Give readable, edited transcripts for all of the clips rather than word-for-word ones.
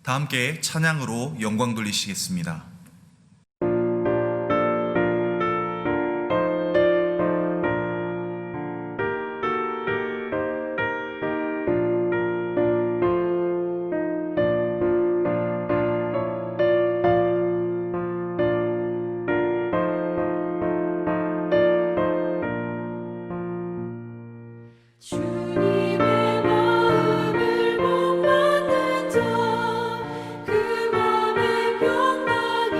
다 함께 찬양으로 영광 돌리시겠습니다. 그 맘에 평강이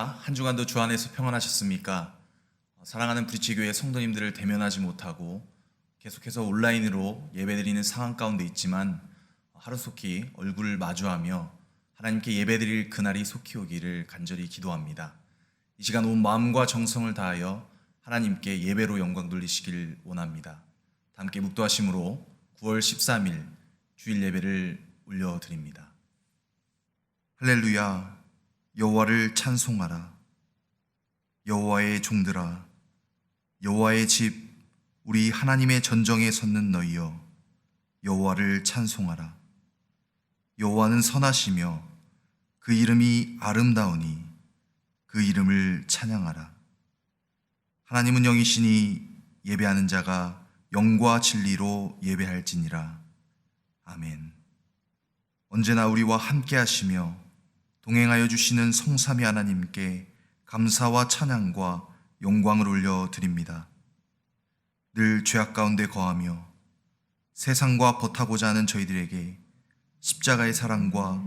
할렐루야. 한 주간도 주 안에서 평안하셨습니까? 사랑하는 브리치교회 성도님들을 대면하지 못하고 계속해서 온라인으로 예배드리는 상황 가운데 있지만 하루속히 얼굴을 마주하며 하나님께 예배드릴 그날이 속히 오기를 간절히 기도합니다. 이 시간 온 마음과 정성을 다하여 하나님께 예배로 영광 돌리시길 원합니다. 다 함께 묵도하심으로 9월 13일 주일 예배를 올려드립니다. 할렐루야. 여호와를 찬송하라. 여호와의 종들아, 여호와의 집, 우리 하나님의 전정에 섰는 너희여, 여호와를 찬송하라. 여호와는 선하시며 그 이름이 아름다우니 그 이름을 찬양하라. 하나님은 영이시니 예배하는 자가 영과 진리로 예배할지니라. 아멘. 언제나 우리와 함께 하시며 동행하여 주시는 성삼위 하나님께 감사와 찬양과 영광을 올려드립니다. 늘 죄악 가운데 거하며 세상과 버타고자 하는 저희들에게 십자가의 사랑과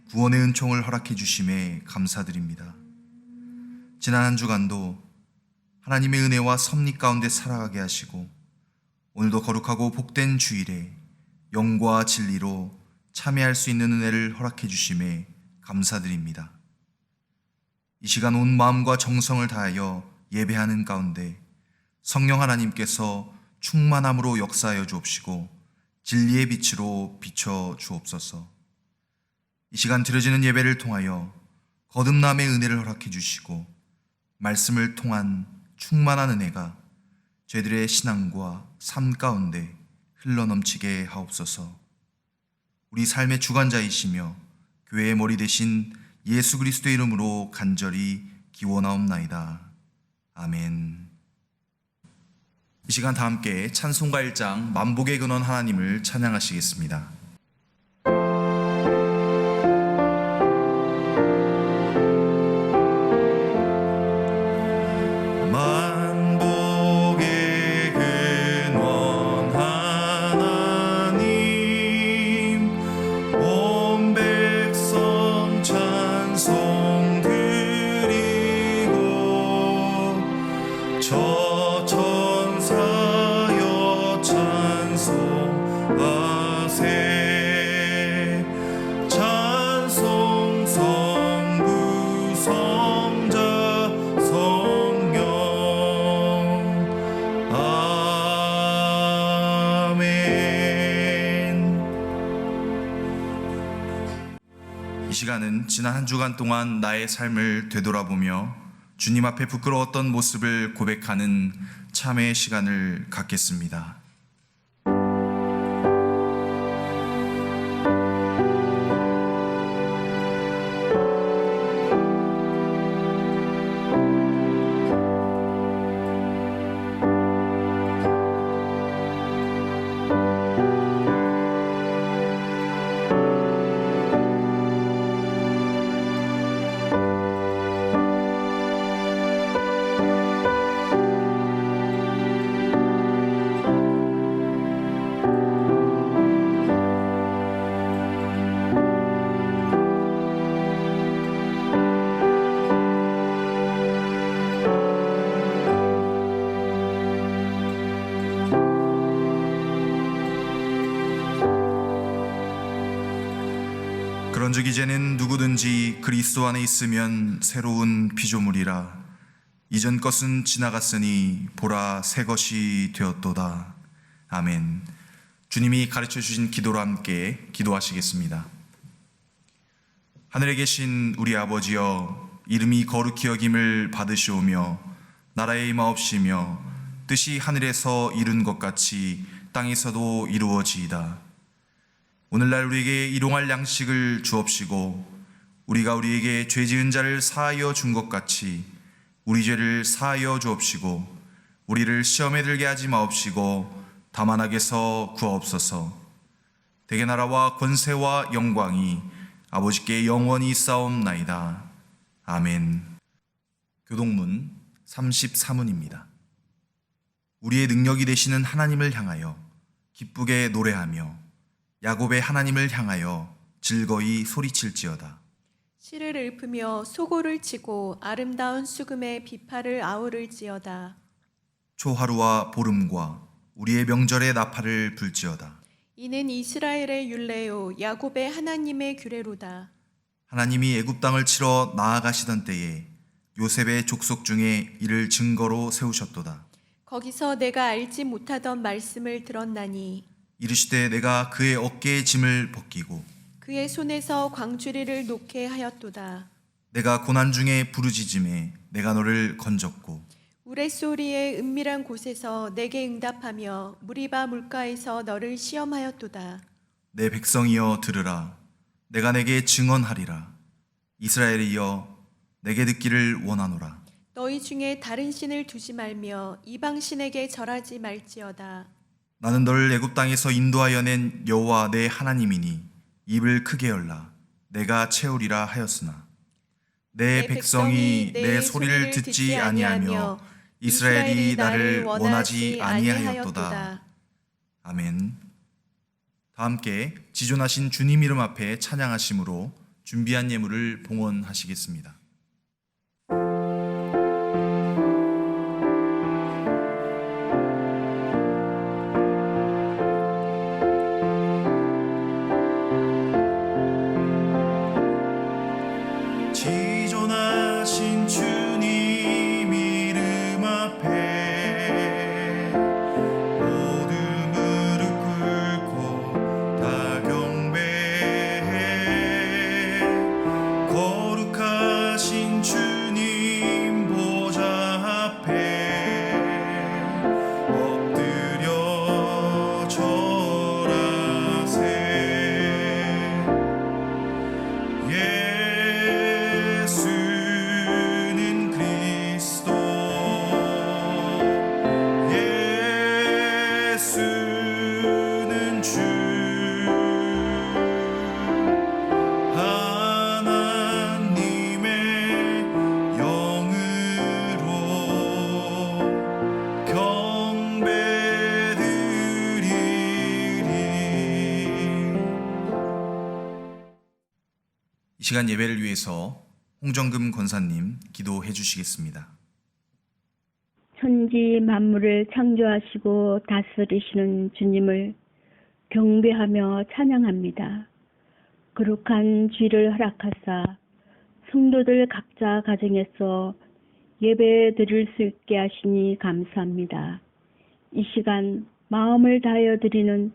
구원의 은총을 허락해 주심에 감사드립니다. 지난 한 주간도 하나님의 은혜와 섭리 가운데 살아가게 하시고 오늘도 거룩하고 복된 주일에 영과 진리로 참여할 수 있는 은혜를 허락해 주심에 감사드립니다. 이 시간 온 마음과 정성을 다하여 예배하는 가운데 성령 하나님께서 충만함으로 역사하여 주옵시고 진리의 빛으로 비춰 주옵소서. 이 시간 드려지는 예배를 통하여 거듭남의 은혜를 허락해 주시고 말씀을 통한 충만한 은혜가 저희들의 신앙과 삶 가운데 흘러넘치게 하옵소서. 우리 삶의 주관자이시며 교회의 머리 되신 예수 그리스도의 이름으로 간절히 기원하옵나이다. 아멘. 이 시간 다 함께 찬송가 1장 만복의 근원 하나님을 찬양하시겠습니다. 이 시간은 지난 한 주간 동안 나의 삶을 되돌아보며 주님 앞에 부끄러웠던 모습을 고백하는 참회의 시간을 갖겠습니다. 그런즉 이제는 누구든지 그리스도 안에 있으면 새로운 피조물이라. 이전 것은 지나갔으니 보라 새 것이 되었도다. 아멘. 주님이 가르쳐 주신 기도로 함께 기도하시겠습니다. 하늘에 계신 우리 아버지여, 이름이 거룩히 여김을 받으시오며 나라의 임하옵시며 뜻이 하늘에서 이룬 것 같이 땅에서도 이루어지이다. 오늘날 우리에게 일용할 양식을 주옵시고 우리가 우리에게 죄 지은 자를 사하여 준 것 같이 우리 죄를 사하여 주옵시고 우리를 시험에 들게 하지 마옵시고 다만 악에서 구하옵소서. 대개 나라와 권세와 영광이 아버지께 영원히 있사옵나이다. 아멘. 교동문 34문입니다. 우리의 능력이 되시는 하나님을 향하여 기쁘게 노래하며 야곱의 하나님을 향하여 즐거이 소리칠지어다. 씨를 읊으며 소고를 치고 아름다운 수금의 비파를 아우를지어다. 초하루와 보름과 우리의 명절의 나팔을 불지어다. 이는 이스라엘의 율례요 야곱의 하나님의 규례로다. 하나님이 애굽 땅을 치러 나아가시던 때에 요셉의 족속 중에 이를 증거로 세우셨도다. 거기서 내가 알지 못하던 말씀을 들었나니 이르시되 내가 그의 어깨에 짐을 벗기고 그의 손에서 광주리를 놓게 하였도다. 내가 고난 중에 부르짖음에 내가 너를 건졌고 우레소리의 은밀한 곳에서 내게 응답하며 무리바 물가에서 너를 시험하였도다. 내 백성이여 들으라. 내가 내게 증언하리라. 이스라엘이여 내게 듣기를 원하노라. 너희 중에 다른 신을 두지 말며 이방 신에게 절하지 말지어다. 나는 너를 애굽 땅에서 인도하여 낸 여호와 내 하나님이니 입을 크게 열라. 내가 채우리라 하였으나 내 백성이 내 소리를 듣지 아니하며 이스라엘이 나를 원하지 아니하였도다. 아멘. 다 함께 지존하신 주님 이름 앞에 찬양하심으로 준비한 예물을 봉헌하시겠습니다. 지존하신 주님 이름 앞에 모두 무릎 꿇고 다 경배해. 거룩하신 주님 보좌 앞에 엎드려 절하세. 예수는 그리스도, 예수는 주, 하나님의 영으로 경배드리리. 이 시간 예배를 위해서 홍정금 권사님 기도해 주시겠습니다. 천지 만물을 창조하시고 다스리시는 주님을 경배하며 찬양합니다. 거룩한 주일을 허락하사 성도들 각자 가정에서 예배 드릴 수 있게 하시니 감사합니다. 이 시간 마음을 다하여 드리는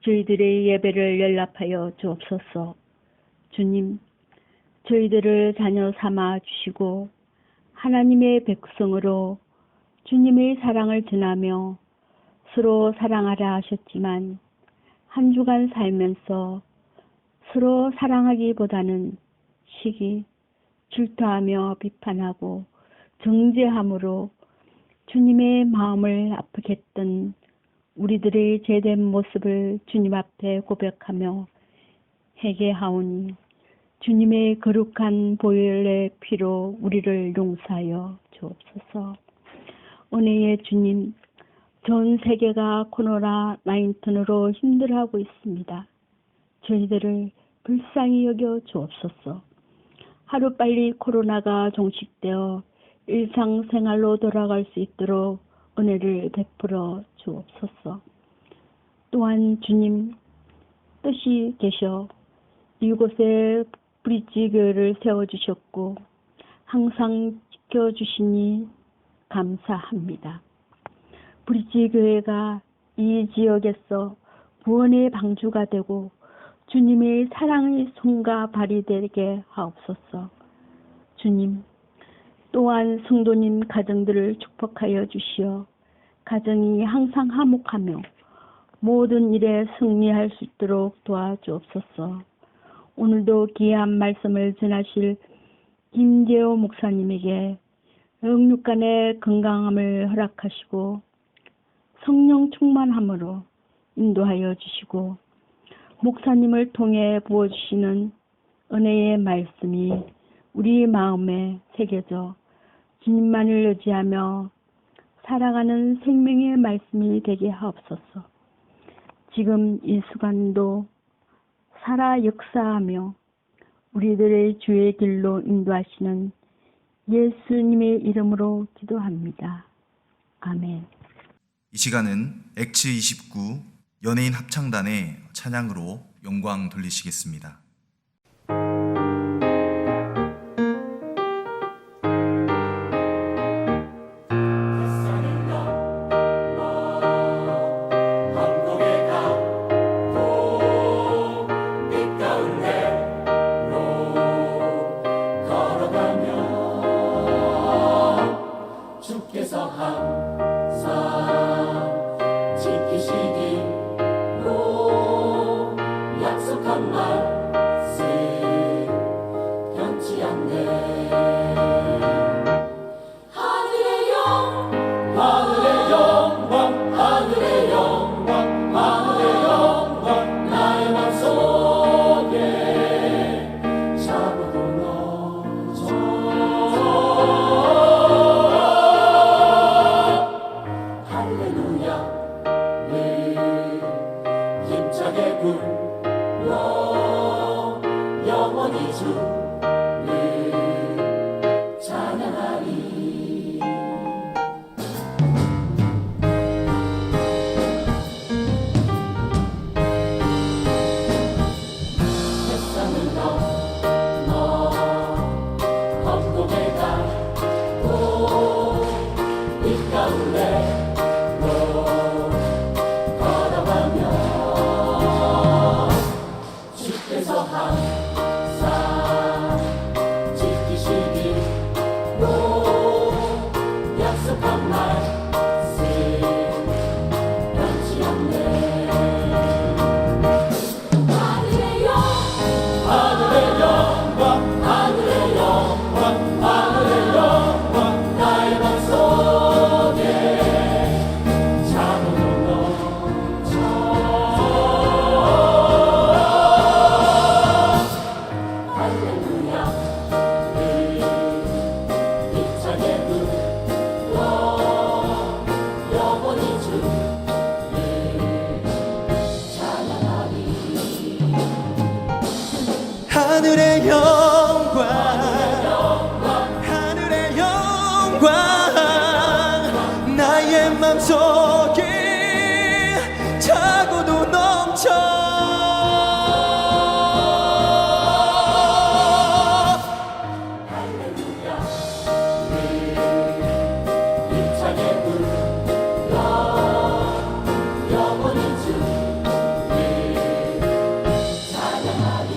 저희들의 예배를 연락하여 주옵소서. 주님, 저희들을 자녀 삼아 주시고 하나님의 백성으로 주님의 사랑을 전하며 서로 사랑하라 하셨지만 한 주간 살면서 서로 사랑하기보다는 시기, 질투하며 비판하고 정죄함으로 주님의 마음을 아프게 했던 우리들의 죄된 모습을 주님 앞에 고백하며 회개하오니 주님의 거룩한 보혈의 피로 우리를 용서하여 주옵소서. 은혜의 주님, 전 세계가 코로나19으로 힘들어하고 있습니다. 저희들을 불쌍히 여겨 주옵소서. 하루빨리 코로나가 종식되어 일상생활로 돌아갈 수 있도록 은혜를 베풀어 주옵소서. 또한 주님 뜻이 계셔 이곳에 브릿지 교회를 세워주셨고 항상 지켜주시니 감사합니다. 브릿지 교회가 이 지역에서 구원의 방주가 되고 주님의 사랑의 손과 발이 되게 하옵소서. 주님, 또한 성도님 가정들을 축복하여 주시어 가정이 항상 화목하며 모든 일에 승리할 수 있도록 도와주옵소서. 오늘도 귀한 말씀을 전하실 김재호 목사님에게 영육간의 건강함을 허락하시고 성령 충만함으로 인도하여 주시고 목사님을 통해 부어주시는 은혜의 말씀이 우리 마음에 새겨져 주님만을 의지하며 살아가는 생명의 말씀이 되게 하옵소서. 지금 이 순간도 살아 역사하며 우리들의 주의 길로 인도하시는 예수님의 이름으로 기도합니다. 아멘. 이 시간은 엑츠 29 연예인 합창단의 찬양으로 영광 돌리시겠습니다. 주께서 항상 지키시기로 약속한 말씀 변치 않네. 하늘의 영광 하늘의 영광 하늘의 영광 하늘의 영광 나의 맘속에 자고도 넘쳐. 힘차게 불러 영원히 주를 찬양하리. 세상을 넘어 검곡에 가고 빛 가운데 항상 지키시기로 약속한 말씀 변치 않네. 하늘의 영광 하늘의 영광 하늘의 영광 하늘의 영광 나의 맘속에 자고도 넘쳐. 하늘의 영광 하늘의 영광 나의 맘속에 차고도 넘쳐. 힘차게 불러 영원히 주를 찬양하리.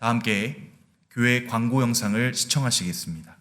다 함께 교회 광고 영상을 시청하시겠습니다.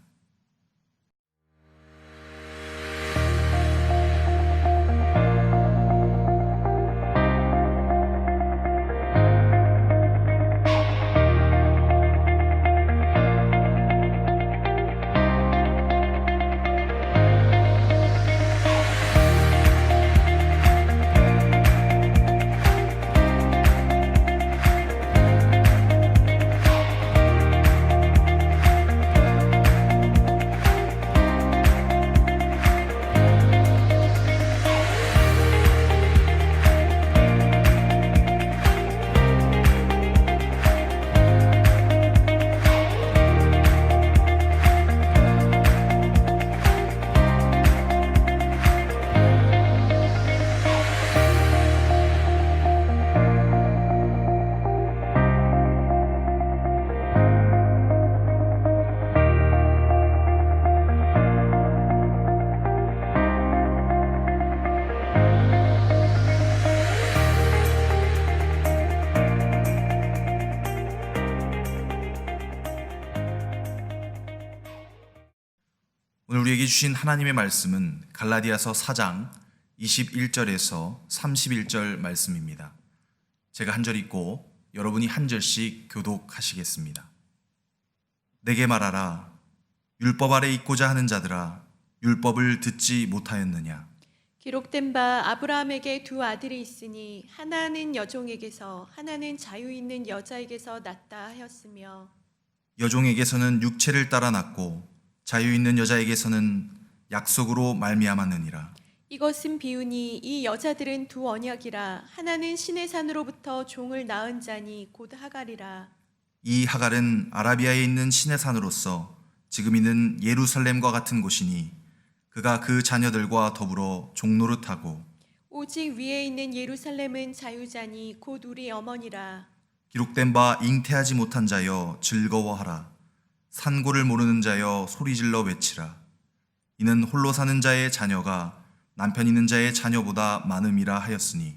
오늘 우리에게 주신 하나님의 말씀은 갈라디아서 4장 21절에서 31절 말씀입니다. 제가 한 절 읽고 여러분이 한 절씩 교독하시겠습니다. 내게 말하라. 율법 아래 있고자 하는 자들아, 율법을 듣지 못하였느냐? 기록된 바 아브라함에게 두 아들이 있으니 하나는 여종에게서 하나는 자유 있는 여자에게서 났다 하였으며 여종에게서는 육체를 따라 났고 자유 있는 여자에게서는 약속으로 말미암았느니라. 이것은 비유니 이 여자들은 두 언약이라 하나는 신의 산으로부터 종을 낳은 자니 곧 하갈이라. 이 하갈은 아라비아에 있는 신의 산으로서 지금 있는 예루살렘과 같은 곳이니 그가 그 자녀들과 더불어 종노릇하고 오직 위에 있는 예루살렘은 자유자니 곧 우리 어머니라. 기록된 바 잉태하지 못한 자여 즐거워하라. 산고를 모르는 자여 소리질러 외치라. 이는 홀로 사는 자의 자녀가 남편 있는 자의 자녀보다 많음이라 하였으니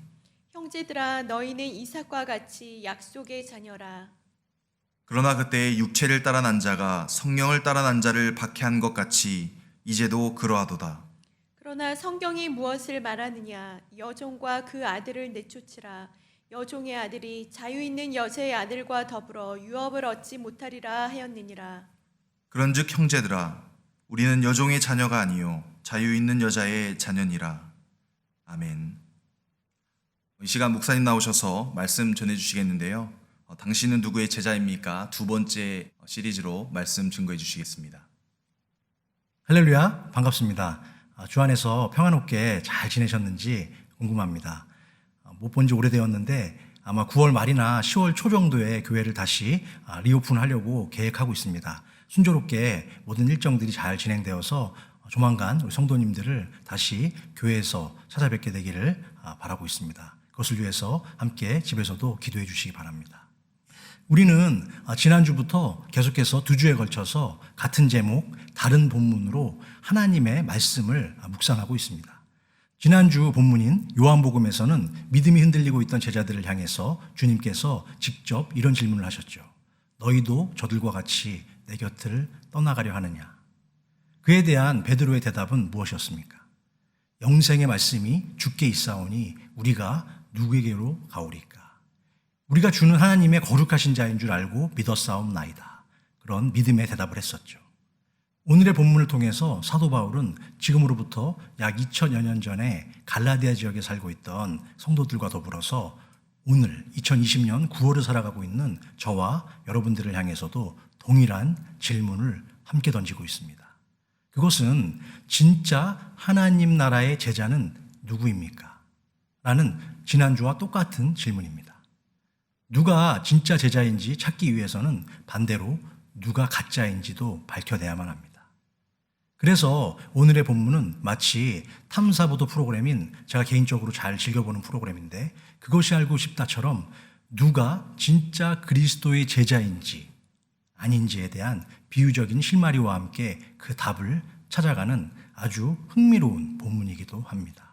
형제들아 너희는 이삭과 같이 약속의 자녀라. 그러나 그때의 육체를 따라 난 자가 성령을 따라 난 자를 박해한 것 같이 이제도 그러하도다. 그러나 성경이 무엇을 말하느냐? 여종과 그 아들을 내쫓으라. 여종의 아들이 자유 있는 여자의 아들과 더불어 유업을 얻지 못하리라 하였느니라. 그런즉 형제들아 우리는 여종의 자녀가 아니요 자유 있는 여자의 자녀니라. 아멘. 이 시간 목사님 나오셔서 말씀 전해주시겠는데요. 당신은 누구의 제자입니까? 두 번째 시리즈로 말씀 증거해 주시겠습니다. 할렐루야, 반갑습니다. 주 안에서 평안롭게 잘 지내셨는지 궁금합니다. 못 본 지 오래되었는데 아마 9월 말이나 10월 초 정도에 교회를 다시 리오픈하려고 계획하고 있습니다. 순조롭게 모든 일정들이 잘 진행되어서 조만간 우리 성도님들을 다시 교회에서 찾아뵙게 되기를 바라고 있습니다. 그것을 위해서 함께 집에서도 기도해 주시기 바랍니다. 우리는 지난주부터 계속해서 2주에 걸쳐서 같은 제목, 다른 본문으로 하나님의 말씀을 묵상하고 있습니다. 지난주 본문인 요한복음에서는 믿음이 흔들리고 있던 제자들을 향해서 주님께서 직접 이런 질문을 하셨죠. 너희도 저들과 같이 내 곁을 떠나가려 하느냐? 그에 대한 베드로의 대답은 무엇이었습니까? 영생의 말씀이 주께 있사오니 우리가 누구에게로 가오리까? 우리가 주는 하나님의 거룩하신 자인 줄 알고 믿었사옵나이다. 그런 믿음의 대답을 했었죠. 오늘의 본문을 통해서 사도 바울은 지금으로부터 약 2000여 년 전에 갈라디아 지역에 살고 있던 성도들과 더불어서 오늘 2020년 9월을 살아가고 있는 저와 여러분들을 향해서도 동일한 질문을 함께 던지고 있습니다. 그것은 진짜 하나님 나라의 제자는 누구입니까? 라는 지난주와 똑같은 질문입니다. 누가 진짜 제자인지 찾기 위해서는 반대로 누가 가짜인지도 밝혀내야만 합니다. 그래서 오늘의 본문은 마치 탐사보도 프로그램인 제가 개인적으로 잘 즐겨보는 프로그램인데 그것이 알고 싶다처럼 누가 진짜 그리스도의 제자인지 아닌지에 대한 비유적인 실마리와 함께 그 답을 찾아가는 아주 흥미로운 본문이기도 합니다.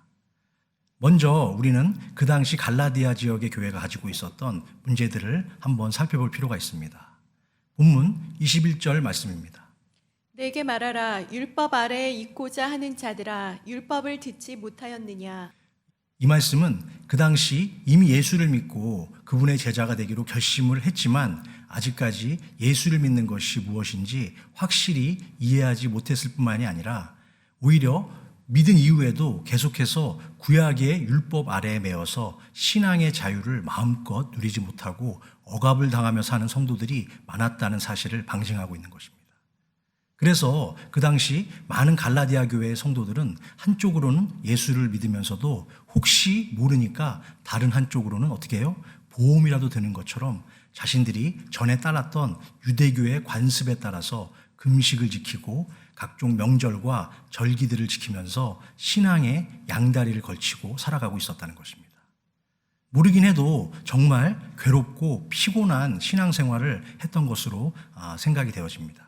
먼저 우리는 그 당시 갈라디아 지역의 교회가 가지고 있었던 문제들을 한번 살펴볼 필요가 있습니다. 본문 21절 말씀입니다. 내게 말하라. 율법 아래에 있고자 하는 자들아 율법을 듣지 못하였느냐? 이 말씀은 그 당시 이미 예수를 믿고 그분의 제자가 되기로 결심을 했지만 아직까지 예수를 믿는 것이 무엇인지 확실히 이해하지 못했을 뿐만이 아니라 오히려 믿은 이후에도 계속해서 구약의 율법 아래에 매여서 신앙의 자유를 마음껏 누리지 못하고 억압을 당하며 사는 성도들이 많았다는 사실을 방증하고 있는 것입니다. 그래서 그 당시 많은 갈라디아 교회의 성도들은 한쪽으로는 예수를 믿으면서도 혹시 모르니까 다른 한쪽으로는 어떻게 해요? 보험이라도 드는 것처럼 자신들이 전에 따랐던 유대교의 관습에 따라서 금식을 지키고 각종 명절과 절기들을 지키면서 신앙의 양다리를 걸치고 살아가고 있었다는 것입니다. 모르긴 해도 정말 괴롭고 피곤한 신앙생활을 했던 것으로 생각이 되어집니다.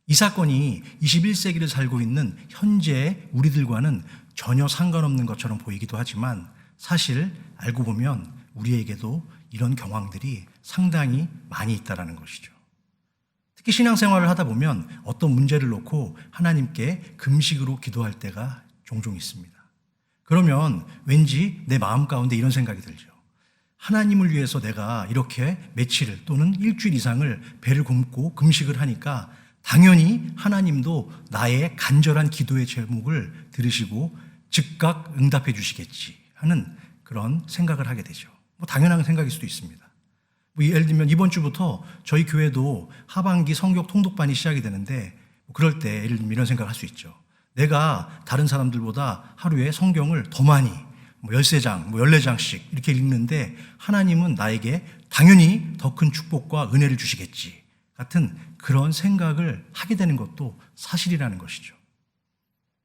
이 사건이 21세기를 살고 있는 현재의 우리들과는 전혀 상관없는 것처럼 보이기도 하지만 사실 알고 보면 우리에게도 이런 경황들이 상당히 많이 있다는 것이죠. 특히 신앙생활을 하다 보면 어떤 문제를 놓고 하나님께 금식으로 기도할 때가 종종 있습니다. 그러면 왠지 내 마음 가운데 이런 생각이 들죠. 하나님을 위해서 내가 이렇게 며칠 또는 일주일 이상을 배를 굶고 금식을 하니까 당연히 하나님도 나의 간절한 기도의 제목을 들으시고 즉각 응답해 주시겠지 하는 그런 생각을 하게 되죠. 뭐 당연한 생각일 수도 있습니다. 뭐 예를 들면 이번 주부터 저희 교회도 하반기 성경 통독반이 시작이 되는데 그럴 때 예를 들면 이런 생각을 할 수 있죠. 내가 다른 사람들보다 하루에 성경을 더 많이 13장, 14장씩 이렇게 읽는데 하나님은 나에게 당연히 더 큰 축복과 은혜를 주시겠지 같은 그런 생각을 하게 되는 것도 사실이라는 것이죠.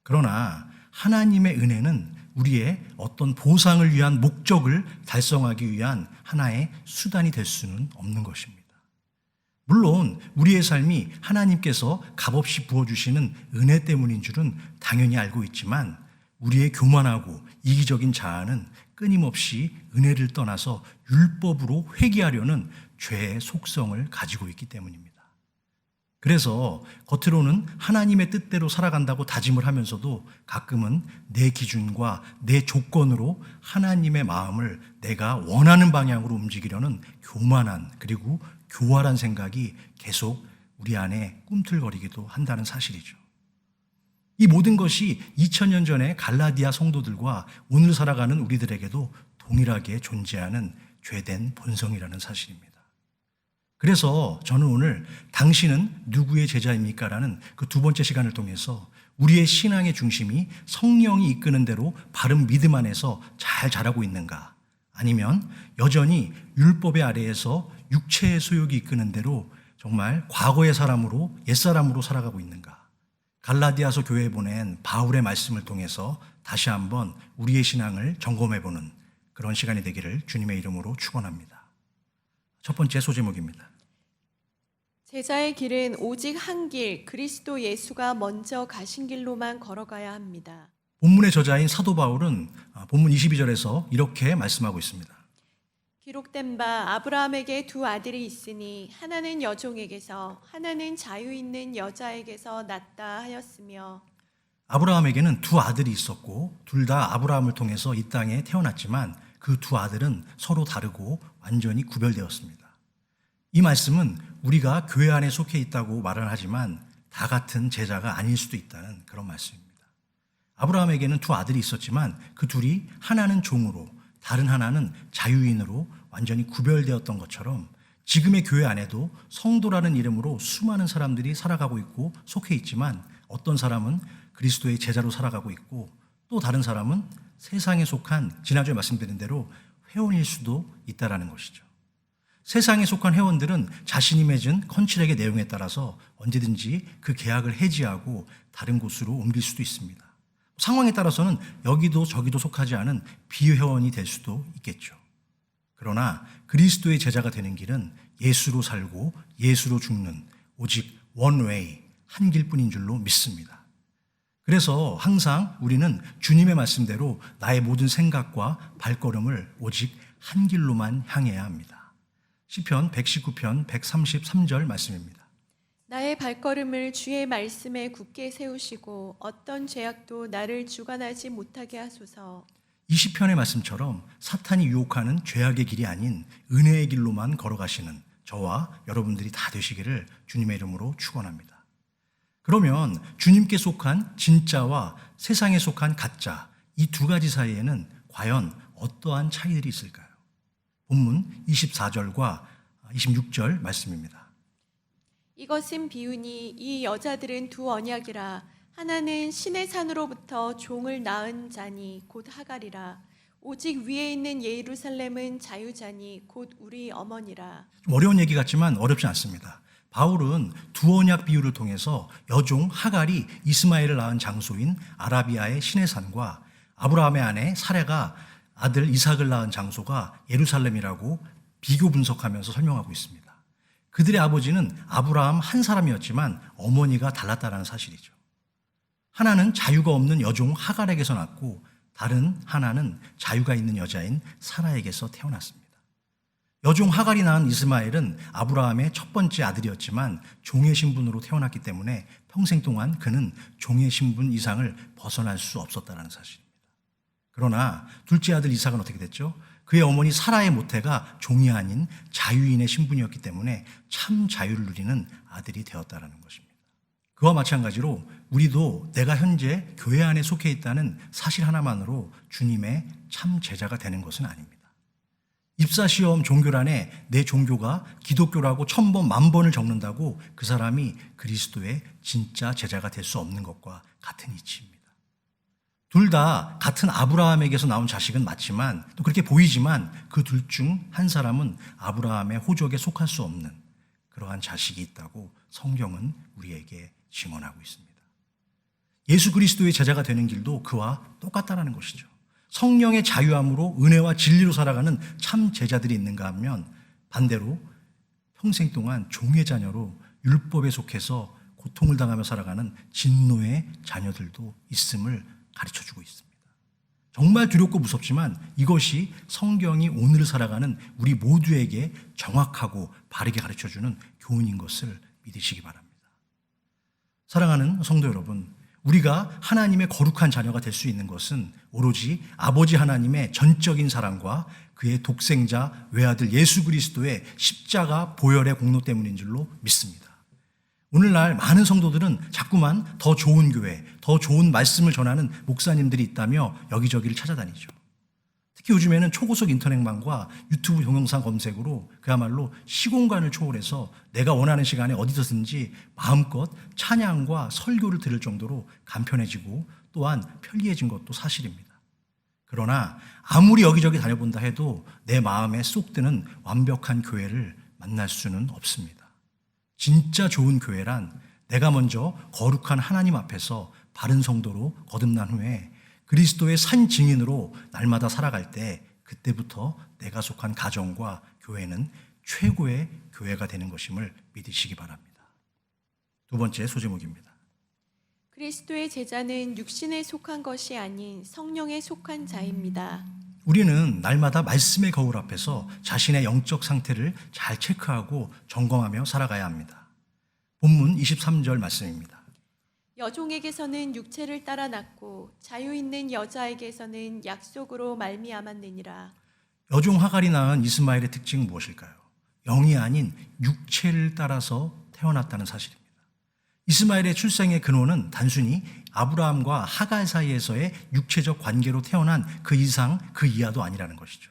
그러나 하나님의 은혜는 우리의 어떤 보상을 위한 목적을 달성하기 위한 하나의 수단이 될 수는 없는 것입니다. 물론 우리의 삶이 하나님께서 값없이 부어주시는 은혜 때문인 줄은 당연히 알고 있지만 우리의 교만하고 이기적인 자아는 끊임없이 은혜를 떠나서 율법으로 회개하려는 죄의 속성을 가지고 있기 때문입니다. 그래서 겉으로는 하나님의 뜻대로 살아간다고 다짐을 하면서도 가끔은 내 기준과 내 조건으로 하나님의 마음을 내가 원하는 방향으로 움직이려는 교만한 그리고 교활한 생각이 계속 우리 안에 꿈틀거리기도 한다는 사실이죠. 이 모든 것이 2000년 전에 갈라디아 성도들과 오늘 살아가는 우리들에게도 동일하게 존재하는 죄된 본성이라는 사실입니다. 그래서 저는 오늘 당신은 누구의 제자입니까? 라는 그 두 번째 시간을 통해서 우리의 신앙의 중심이 성령이 이끄는 대로 바른 믿음 안에서 잘 자라고 있는가? 아니면 여전히 율법의 아래에서 육체의 소욕이 이끄는 대로 정말 과거의 사람으로 옛사람으로 살아가고 있는가? 갈라디아서 교회에 보낸 바울의 말씀을 통해서 다시 한번 우리의 신앙을 점검해보는 그런 시간이 되기를 주님의 이름으로 축원합니다. 첫 번째 소제목입니다. 제자의 길은 오직 한 길, 그리스도 예수가 먼저 가신 길로만 걸어가야 합니다. 본문의 저자인 사도 바울은 본문 22절에서 이렇게 말씀하고 있습니다. 기록된 바 아브라함에게 두 아들이 있으니 하나는 여종에게서 하나는 자유 있는 여자에게서 났다 하였으며 아브라함에게는 두 아들이 있었고 둘 다 아브라함을 통해서 이 땅에 태어났지만 그 두 아들은 서로 다르고 완전히 구별되었습니다. 이 말씀은 우리가 교회 안에 속해 있다고 말은 하지만 다 같은 제자가 아닐 수도 있다는 그런 말씀입니다. 아브라함에게는 두 아들이 있었지만 그 둘이 하나는 종으로 다른 하나는 자유인으로 완전히 구별되었던 것처럼 지금의 교회 안에도 성도라는 이름으로 수많은 사람들이 살아가고 있고 속해 있지만 어떤 사람은 그리스도의 제자로 살아가고 있고 또 다른 사람은 세상에 속한 지난주에 말씀드린 대로 회원일 수도 있다는 것이죠. 세상에 속한 회원들은 자신이 맺은 컨트랙의 내용에 따라서 언제든지 그 계약을 해지하고 다른 곳으로 옮길 수도 있습니다. 상황에 따라서는 여기도 저기도 속하지 않은 비회원이 될 수도 있겠죠. 그러나 그리스도의 제자가 되는 길은 예수로 살고 예수로 죽는 오직 one way, 한 길뿐인 줄로 믿습니다. 그래서 항상 우리는 주님의 말씀대로 나의 모든 생각과 발걸음을 오직 한 길로만 향해야 합니다. 시편 119편 133절 말씀입니다. 나의 발걸음을 주의 말씀에 굳게 세우시고 어떤 죄악도 나를 주관하지 못하게 하소서. 이 시편의 말씀처럼 사탄이 유혹하는 죄악의 길이 아닌 은혜의 길로만 걸어가시는 저와 여러분들이 다 되시기를 주님의 이름으로 축원합니다. 그러면 주님께 속한 진짜와 세상에 속한 가짜 이 두 가지 사이에는 과연 어떠한 차이들이 있을까요? 본문 24절과 26절 말씀입니다. 이것은 비유니 이 여자들은 두 언약이라 하나는 신의 산으로부터 종을 낳은 자니 곧 하갈이라 오직 위에 있는 예루살렘은 자유자니 곧 우리 어머니라. 좀 어려운 얘기 같지만 어렵지 않습니다. 바울은 두 언약 비유를 통해서 여종 하갈이 이스마엘을 낳은 장소인 아라비아의 신의 산과 아브라함의 아내 사레가 아들 이삭을 낳은 장소가 예루살렘이라고 비교 분석하면서 설명하고 있습니다. 그들의 아버지는 아브라함 한 사람이었지만 어머니가 달랐다는 사실이죠. 하나는 자유가 없는 여종 하갈에게서 낳고 다른 하나는 자유가 있는 여자인 사라에게서 태어났습니다. 여종 하갈이 낳은 이스마엘은 아브라함의 첫 번째 아들이었지만 종의 신분으로 태어났기 때문에 평생 동안 그는 종의 신분 이상을 벗어날 수 없었다는 사실입니다. 그러나 둘째 아들 이삭은 어떻게 됐죠? 그의 어머니 사라의 모태가 종이 아닌 자유인의 신분이었기 때문에 참 자유를 누리는 아들이 되었다는 것입니다. 그와 마찬가지로 우리도 내가 현재 교회 안에 속해 있다는 사실 하나만으로 주님의 참 제자가 되는 것은 아닙니다. 입사시험 종교란에 내 종교가 기독교라고 1000번, 10,000번을 적는다고 그 사람이 그리스도의 진짜 제자가 될 수 없는 것과 같은 이치입니다. 둘 다 같은 아브라함에게서 나온 자식은 맞지만 또 그렇게 보이지만 그 둘 중 한 사람은 아브라함의 호적에 속할 수 없는 그러한 자식이 있다고 성경은 우리에게 증언하고 있습니다. 예수 그리스도의 제자가 되는 길도 그와 똑같다라는 것이죠. 성령의 자유함으로 은혜와 진리로 살아가는 참 제자들이 있는가 하면 반대로 평생 동안 종의 자녀로 율법에 속해서 고통을 당하며 살아가는 진노의 자녀들도 있음을 가르쳐주고 있습니다. 정말 두렵고 무섭지만 이것이 성경이 오늘 살아가는 우리 모두에게 정확하고 바르게 가르쳐주는 교훈인 것을 믿으시기 바랍니다. 사랑하는 성도 여러분, 우리가 하나님의 거룩한 자녀가 될 수 있는 것은 오로지 아버지 하나님의 전적인 사랑과 그의 독생자 외아들 예수 그리스도의 십자가 보혈의 공로 때문인 줄로 믿습니다. 오늘날 많은 성도들은 자꾸만 더 좋은 교회, 더 좋은 말씀을 전하는 목사님들이 있다며 여기저기를 찾아다니죠. 특히 요즘에는 초고속 인터넷망과 유튜브 동영상 검색으로 그야말로 시공간을 초월해서 내가 원하는 시간에 어디서든지 마음껏 찬양과 설교를 들을 정도로 간편해지고 또한 편리해진 것도 사실입니다. 그러나 아무리 여기저기 다녀본다 해도 내 마음에 쏙 드는 완벽한 교회를 만날 수는 없습니다. 진짜 좋은 교회란 내가 먼저 거룩한 하나님 앞에서 바른 성도로 거듭난 후에 그리스도의 산 증인으로 날마다 살아갈 때 그때부터 내가 속한 가정과 교회는 최고의 교회가 되는 것임을 믿으시기 바랍니다. 두 번째 소제목입니다. 그리스도의 제자는 육신에 속한 것이 아닌 성령에 속한 자입니다. 우리는 날마다 말씀의 거울 앞에서 자신의 영적 상태를 잘 체크하고 점검하며 살아가야 합니다. 본문 23절 말씀입니다. 여종에게서는 육체를 따라 낳고 자유 있는 여자에게서는 약속으로 말미암았느니라. 여종 하갈이 낳은 이스마엘의 특징은 무엇일까요? 영이 아닌 육체를 따라서 태어났다는 사실입니다. 이스마엘의 출생의 근원은 단순히 아브라함과 하갈 사이에서의 육체적 관계로 태어난 그 이상 그 이하도 아니라는 것이죠.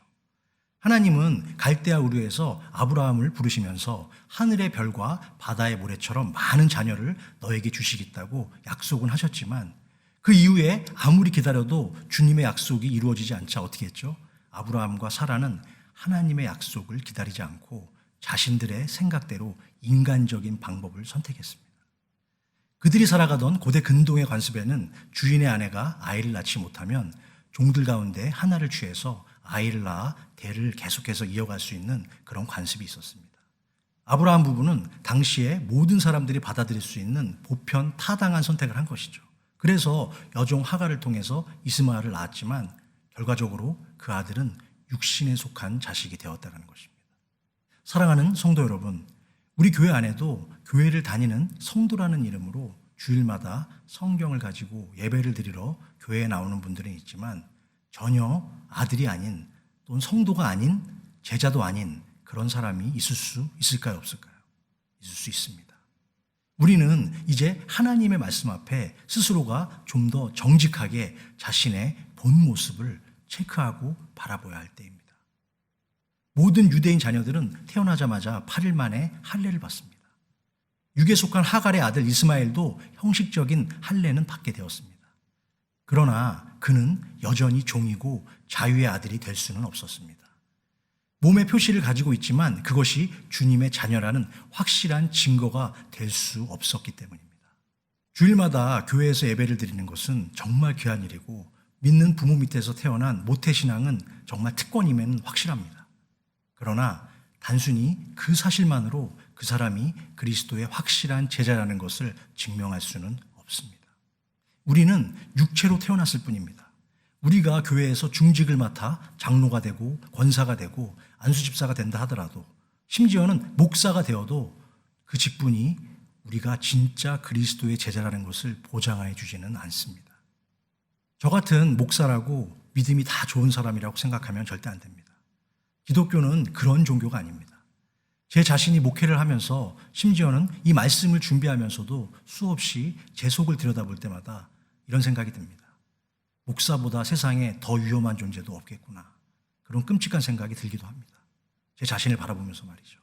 하나님은 갈대아 우르에서 아브라함을 부르시면서 하늘의 별과 바다의 모래처럼 많은 자녀를 너에게 주시겠다고 약속은 하셨지만 그 이후에 아무리 기다려도 주님의 약속이 이루어지지 않자 어떻게 했죠? 아브라함과 사라는 하나님의 약속을 기다리지 않고 자신들의 생각대로 인간적인 방법을 선택했습니다. 그들이 살아가던 고대 근동의 관습에는 주인의 아내가 아이를 낳지 못하면 종들 가운데 하나를 취해서 아이를 낳아 대를 계속해서 이어갈 수 있는 그런 관습이 있었습니다. 아브라함 부부는 당시에 모든 사람들이 받아들일 수 있는 보편 타당한 선택을 한 것이죠. 그래서 여종 하갈을 통해서 이스마엘을 낳았지만 결과적으로 그 아들은 육신에 속한 자식이 되었다는 것입니다. 사랑하는 성도 여러분, 우리 교회 안에도 교회를 다니는 성도라는 이름으로 주일마다 성경을 가지고 예배를 드리러 교회에 나오는 분들은 있지만 전혀 아들이 아닌 또는 성도가 아닌 제자도 아닌 그런 사람이 있을 수 있을까요? 없을까요? 있을 수 있습니다. 우리는 이제 하나님의 말씀 앞에 스스로가 좀 더 정직하게 자신의 본 모습을 체크하고 바라봐야 할 때입니다. 모든 유대인 자녀들은 태어나자마자 8일 만에 할례를 받습니다. 육에 속한 하갈의 아들 이스마엘도 형식적인 할례는 받게 되었습니다. 그러나 그는 여전히 종이고 자유의 아들이 될 수는 없었습니다. 몸의 표시를 가지고 있지만 그것이 주님의 자녀라는 확실한 증거가 될 수 없었기 때문입니다. 주일마다 교회에서 예배를 드리는 것은 정말 귀한 일이고 믿는 부모 밑에서 태어난 모태신앙은 정말 특권임에는 확실합니다. 그러나 단순히 그 사실만으로 그 사람이 그리스도의 확실한 제자라는 것을 증명할 수는 없습니다. 우리는 육체로 태어났을 뿐입니다. 우리가 교회에서 중직을 맡아 장로가 되고 권사가 되고 안수집사가 된다 하더라도 심지어는 목사가 되어도 그 직분이 우리가 진짜 그리스도의 제자라는 것을 보장해 주지는 않습니다. 저 같은 목사라고 믿음이 다 좋은 사람이라고 생각하면 절대 안 됩니다. 기독교는 그런 종교가 아닙니다. 제 자신이 목회를 하면서 심지어는 이 말씀을 준비하면서도 수없이 제 속을 들여다볼 때마다 이런 생각이 듭니다. 목사보다 세상에 더 위험한 존재도 없겠구나. 그런 끔찍한 생각이 들기도 합니다. 제 자신을 바라보면서 말이죠.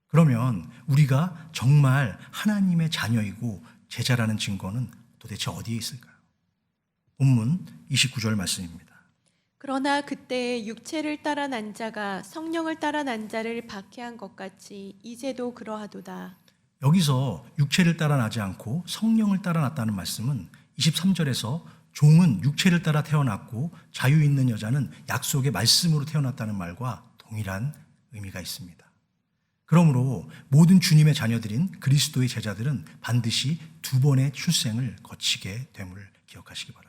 그러면 우리가 정말 하나님의 자녀이고 제자라는 증거는 도대체 어디에 있을까요? 본문 29절 말씀입니다. 그러나 그때 육체를 따라 난 자가 성령을 따라 난 자를 박해한 것 같이 이제도 그러하도다. 여기서 육체를 따라 나지 않고 성령을 따라 났다는 말씀은 23절에서 종은 육체를 따라 태어났고 자유 있는 여자는 약속의 말씀으로 태어났다는 말과 동일한 의미가 있습니다. 그러므로 모든 주님의 자녀들인 그리스도의 제자들은 반드시 두 번의 출생을 거치게 됨을 기억하시기 바랍니다.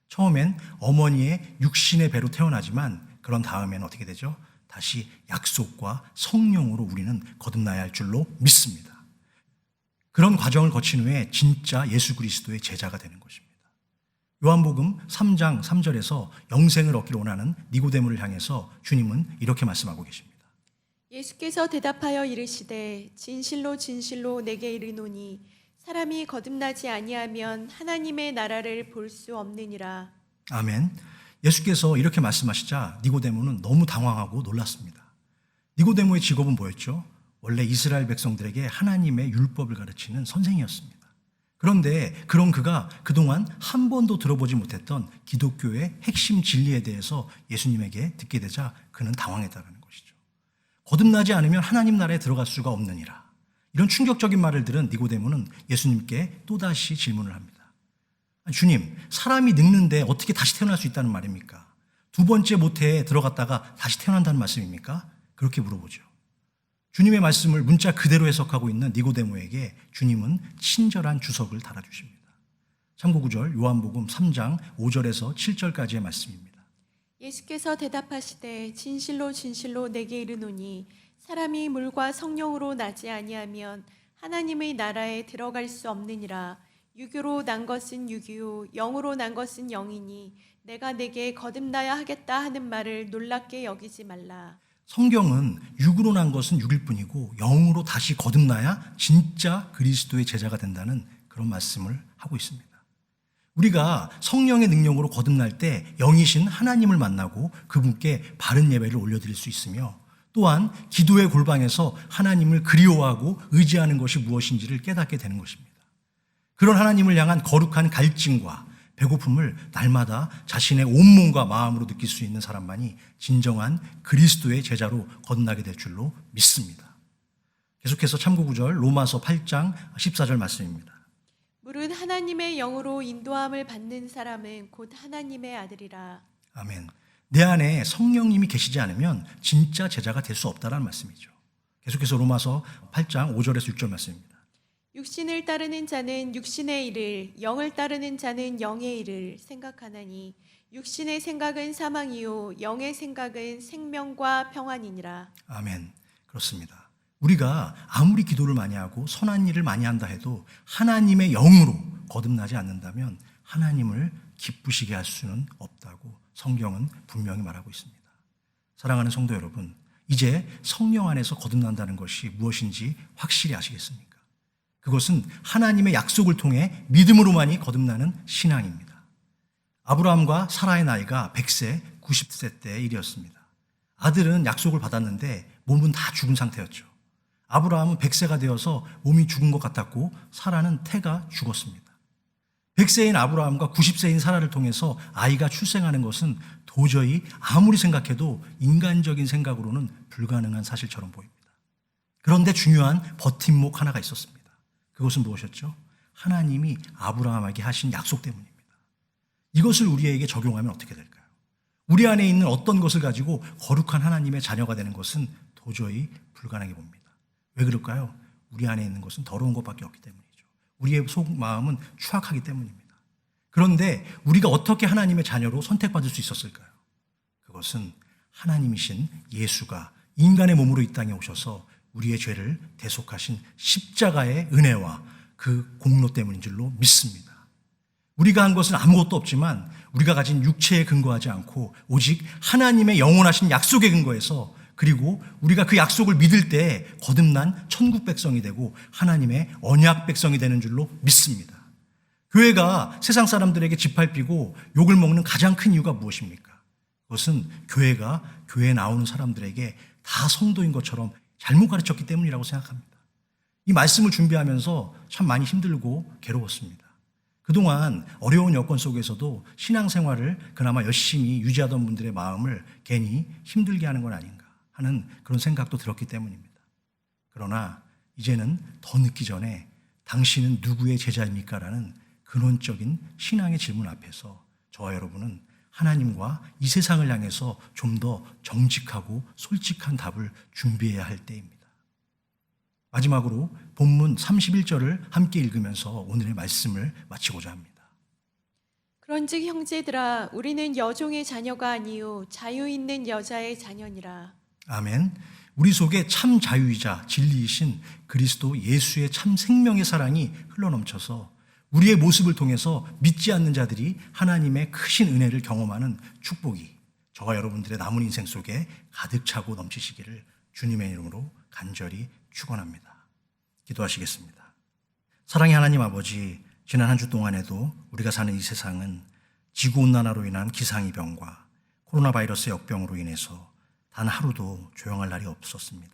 처음엔 어머니의 육신의 배로 태어나지만 그런 다음에는 어떻게 되죠? 다시 약속과 성령으로 우리는 거듭나야 할 줄로 믿습니다. 그런 과정을 거친 후에 진짜 예수 그리스도의 제자가 되는 것입니다. 요한복음 3장 3절에서 영생을 얻기를 원하는 니고데모를 향해서 주님은 이렇게 말씀하고 계십니다. 예수께서 대답하여 이르시되 진실로 진실로 내게 이르노니 사람이 거듭나지 아니하면 하나님의 나라를 볼 수 없느니라. 아멘. 예수께서 이렇게 말씀하시자 니고데모는 너무 당황하고 놀랐습니다. 니고데모의 직업은 뭐였죠? 원래 이스라엘 백성들에게 하나님의 율법을 가르치는 선생이었습니다. 그런데 그런 그가 그동안 한 번도 들어보지 못했던 기독교의 핵심 진리에 대해서 예수님에게 듣게 되자 그는 당황했다는 것이죠. 거듭나지 않으면 하나님 나라에 들어갈 수가 없느니라. 이런 충격적인 말을 들은 니고데모는 예수님께 또다시 질문을 합니다. 주님, 사람이 늙는데 어떻게 다시 태어날 수 있다는 말입니까? 두 번째 모태에 들어갔다가 다시 태어난다는 말씀입니까? 그렇게 물어보죠. 주님의 말씀을 문자 그대로 해석하고 있는 니고데모에게 주님은 친절한 주석을 달아주십니다. 참고구절 요한복음 3장 5절에서 7절까지의 말씀입니다. 예수께서 대답하시되 진실로 진실로 내게 이르노니 사람이 물과 성령으로 나지 아니하면 하나님의 나라에 들어갈 수 없느니라. 육으로 난 것은 육이요 영으로 난 것은 영이니 내가 내게 거듭나야 하겠다 하는 말을 놀랍게 여기지 말라. 성경은 육으로 난 것은 육일 뿐이고 영으로 다시 거듭나야 진짜 그리스도의 제자가 된다는 그런 말씀을 하고 있습니다. 우리가 성령의 능력으로 거듭날 때 영이신 하나님을 만나고 그분께 바른 예배를 올려드릴 수 있으며 또한 기도의 골방에서 하나님을 그리워하고 의지하는 것이 무엇인지를 깨닫게 되는 것입니다. 그런 하나님을 향한 거룩한 갈증과 배고픔을 날마다 자신의 온몸과 마음으로 느낄 수 있는 사람만이 진정한 그리스도의 제자로 거듭나게 될 줄로 믿습니다. 계속해서 참고구절 로마서 8장 14절 말씀입니다. 물은 하나님의 영으로 인도함을 받는 사람은 곧 하나님의 아들이라. 아멘. 내 안에 성령님이 계시지 않으면 진짜 제자가 될 수 없다는 말씀이죠. 계속해서 로마서 8장 5절에서 6절 말씀입니다. 육신을 따르는 자는 육신의 일을, 영을 따르는 자는 영의 일을 생각하나니 육신의 생각은 사망이요 영의 생각은 생명과 평안이니라. 아멘. 그렇습니다. 우리가 아무리 기도를 많이 하고 선한 일을 많이 한다 해도 하나님의 영으로 거듭나지 않는다면 하나님을 기쁘시게 할 수는 없다고 성경은 분명히 말하고 있습니다. 사랑하는 성도 여러분, 이제 성령 안에서 거듭난다는 것이 무엇인지 확실히 아시겠습니까? 그것은 하나님의 약속을 통해 믿음으로만이 거듭나는 신앙입니다. 아브라함과 사라의 나이가 100세, 90세 때의 일이었습니다. 아들은 약속을 받았는데 몸은 다 죽은 상태였죠. 아브라함은 100세가 되어서 몸이 죽은 것 같았고 사라는 태가 죽었습니다. 100세인 아브라함과 90세인 사라를 통해서 아이가 출생하는 것은 도저히 아무리 생각해도 인간적인 생각으로는 불가능한 사실처럼 보입니다. 그런데 중요한 버팀목 하나가 있었습니다. 그것은 무엇이었죠? 하나님이 아브라함에게 하신 약속 때문입니다. 이것을 우리에게 적용하면 어떻게 될까요? 우리 안에 있는 어떤 것을 가지고 거룩한 하나님의 자녀가 되는 것은 도저히 불가능해 봅니다. 왜 그럴까요? 우리 안에 있는 것은 더러운 것밖에 없기 때문이죠. 우리의 속마음은 추악하기 때문입니다. 그런데 우리가 어떻게 하나님의 자녀로 선택받을 수 있었을까요? 그것은 하나님이신 예수가 인간의 몸으로 이 땅에 오셔서 우리의 죄를 대속하신 십자가의 은혜와 그 공로 때문인 줄로 믿습니다. 우리가 한 것은 아무것도 없지만 우리가 가진 육체에 근거하지 않고 오직 하나님의 영원하신 약속에 근거해서 그리고 우리가 그 약속을 믿을 때 거듭난 천국 백성이 되고 하나님의 언약 백성이 되는 줄로 믿습니다. 교회가 세상 사람들에게 짓밟히고 욕을 먹는 가장 큰 이유가 무엇입니까? 그것은 교회가 교회에 나오는 사람들에게 다 성도인 것처럼 잘못 가르쳤기 때문이라고 생각합니다. 이 말씀을 준비하면서 참 많이 힘들고 괴로웠습니다. 그동안 어려운 여건 속에서도 신앙생활을 그나마 열심히 유지하던 분들의 마음을 괜히 힘들게 하는 건 아닌가 하는 그런 생각도 들었기 때문입니다. 그러나 이제는 더 늦기 전에 당신은 누구의 제자입니까? 라는 근원적인 신앙의 질문 앞에서 저와 여러분은 하나님과 이 세상을 향해서 좀 더 정직하고 솔직한 답을 준비해야 할 때입니다. 마지막으로 본문 31절을 함께 읽으면서 오늘의 말씀을 마치고자 합니다. 그런즉 형제들아 우리는 여종의 자녀가 아니요 자유 있는 여자의 자녀니라. 아멘. 우리 속에 참 자유이자 진리이신 그리스도 예수의 참 생명의 사랑이 흘러넘쳐서 우리의 모습을 통해서 믿지 않는 자들이 하나님의 크신 은혜를 경험하는 축복이 저와 여러분들의 남은 인생 속에 가득 차고 넘치시기를 주님의 이름으로 간절히 축원합니다. 기도하시겠습니다. 사랑의 하나님 아버지, 지난 한 주 동안에도 우리가 사는 이 세상은 지구온난화로 인한 기상이병과 코로나 바이러스의 역병으로 인해서 단 하루도 조용할 날이 없었습니다.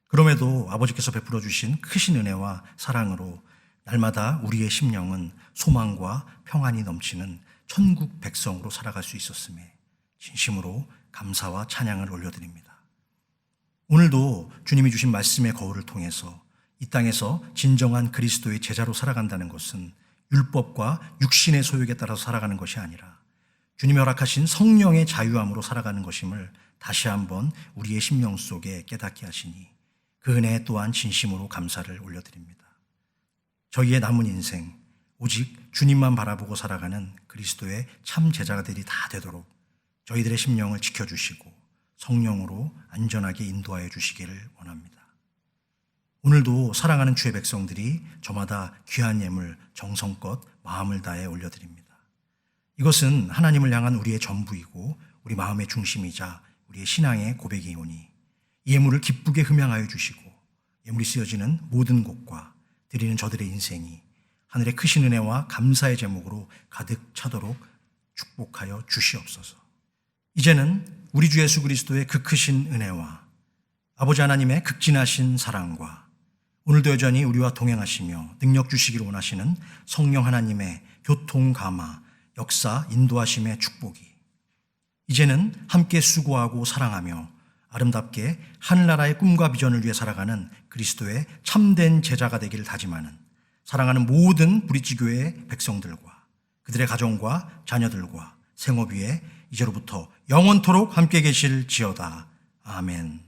그럼에도 아버지께서 베풀어 주신 크신 은혜와 사랑으로 날마다 우리의 심령은 소망과 평안이 넘치는 천국 백성으로 살아갈 수 있었음에 진심으로 감사와 찬양을 올려드립니다. 오늘도 주님이 주신 말씀의 거울을 통해서 이 땅에서 진정한 그리스도의 제자로 살아간다는 것은 율법과 육신의 소욕에 따라서 살아가는 것이 아니라 주님이 허락하신 성령의 자유함으로 살아가는 것임을 다시 한번 우리의 심령 속에 깨닫게 하시니 그 은혜 또한 진심으로 감사를 올려드립니다. 저희의 남은 인생 오직 주님만 바라보고 살아가는 그리스도의 참 제자들이 다 되도록 저희들의 심령을 지켜주시고 성령으로 안전하게 인도하여 주시기를 원합니다. 오늘도 사랑하는 주의 백성들이 저마다 귀한 예물 정성껏 마음을 다해 올려드립니다. 이것은 하나님을 향한 우리의 전부이고 우리 마음의 중심이자 우리의 신앙의 고백이오니 이 예물을 기쁘게 흠양하여 주시고 예물이 쓰여지는 모든 곳과 드리는 저들의 인생이 하늘의 크신 은혜와 감사의 제목으로 가득 차도록 축복하여 주시옵소서. 이제는 우리 주 예수 그리스도의 그 크신 은혜와 아버지 하나님의 극진하신 사랑과 오늘도 여전히 우리와 동행하시며 능력 주시기를 원하시는 성령 하나님의 교통 감화, 역사, 인도하심의 축복이 이제는 함께 수고하고 사랑하며 아름답게 하늘나라의 꿈과 비전을 위해 살아가는 그리스도의 참된 제자가 되기를 다짐하는 사랑하는 모든 브릿지교회의 백성들과 그들의 가정과 자녀들과 생업 위에 이제로부터 영원토록 함께 계실지어다. 아멘.